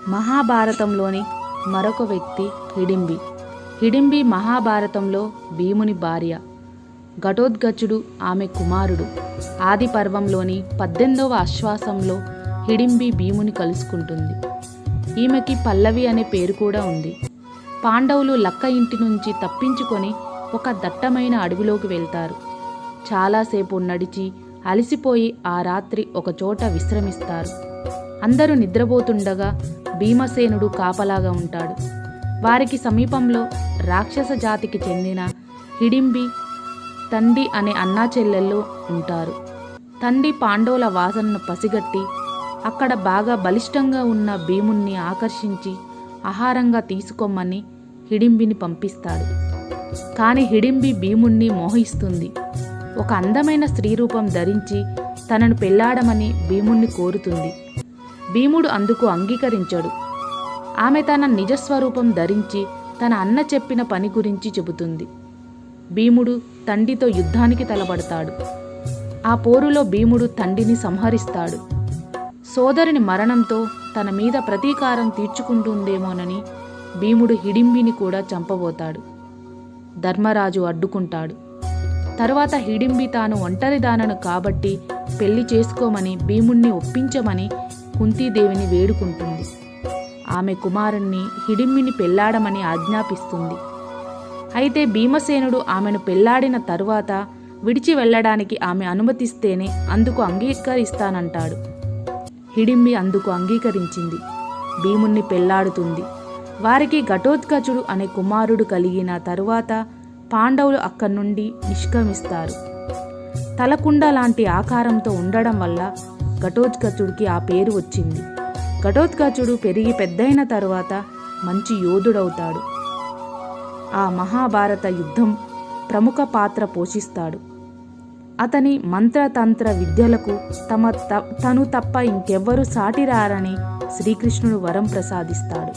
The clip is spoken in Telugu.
మహాభారతంలోని మరొక వ్యక్తి హిడింబి. హిడింబి మహాభారతంలో భీముని భార్య. ఘటోత్కచుడు ఆమె కుమారుడు. ఆది పర్వంలోని 18వ ఆశ్వాసంలో హిడింబి భీముని కలుసుకుంటుంది. ఈమెకి పల్లవి అనే పేరు కూడా ఉంది. పాండవులు లక్క ఇంటి నుంచి తప్పించుకొని ఒక దట్టమైన అడవిలోకి వెళ్తారు. చాలాసేపు నడిచి అలసిపోయి ఆ రాత్రి ఒకచోట విశ్రమిస్తారు. అందరూ నిద్రపోతుండగా భీమసేనుడు కాపలాగా ఉంటాడు. వారికి సమీపంలో రాక్షస జాతికి చెందిన హిడింబి, తండి అనే అన్నా చెల్లెళ్ళు ఉంటారు. తండి పాండవుల వాసనను పసిగట్టి అక్కడ బాగా బలిష్టంగా ఉన్న భీముణ్ణి ఆకర్షించి ఆహారంగా తీసుకోమని హిడింబిని పంపిస్తాడు. కానీ హిడింబి భీముణ్ణి మోహిస్తుంది. ఒక అందమైన స్త్రీ రూపం ధరించి తనను పెళ్లాడమని భీముణ్ణి కోరుతుంది. భీముడు అందుకు అంగీకరించడు. ఆమె తన నిజస్వరూపం ధరించి తన అన్న చెప్పిన పని గురించి చెబుతుంది. భీముడు తండితో యుద్ధానికి తలపడతాడు. ఆ పోరులో భీముడు తండిని సంహరిస్తాడు. సోదరుని మరణంతో తన మీద ప్రతీకారం తీర్చుకుంటుందేమోనని భీముడు హిడింబిని కూడా చంపబోతాడు. ధర్మరాజు అడ్డుకుంటాడు. తరువాత హిడింబి తాను ఒంటరిదానను కాబట్టి పెళ్లి చేసుకోమని భీముణ్ణి ఒప్పించమని కుంతీదేవిని వేడుకుంటుంది. ఆమె కుమారుణ్ణి హిడింబిని పెళ్లాడమని ఆజ్ఞాపిస్తుంది. అయితే భీమసేనుడు ఆమెను పెళ్లాడిన తరువాత విడిచి వెళ్ళడానికి ఆమె అనుమతిస్తేనే అందుకు అంగీకరిస్తానంటాడు. హిడింబి అందుకు అంగీకరించింది. భీముణ్ణి పెళ్లాడుతుంది. వారికి ఘటోత్కచుడు అనే కుమారుడు కలిగిన తరువాత పాండవులు అక్కడి నుండి నిష్క్రమిస్తారు. తలకుండ లాంటి ఆకారంతో ఉండడం వల్ల ఘటోత్కచుడికి ఆ పేరు వచ్చింది. ఘటోత్కచుడు పెరిగి పెద్దయిన తరువాత మంచి యోధుడవుతాడు. ఆ మహాభారత యుద్ధం ప్రముఖ పాత్ర పోషిస్తాడు. అతని మంత్రతంత్ర విద్యలకు తను తప్ప ఇంకెవ్వరూ సాటిరారని శ్రీకృష్ణుడు వరం ప్రసాదిస్తాడు.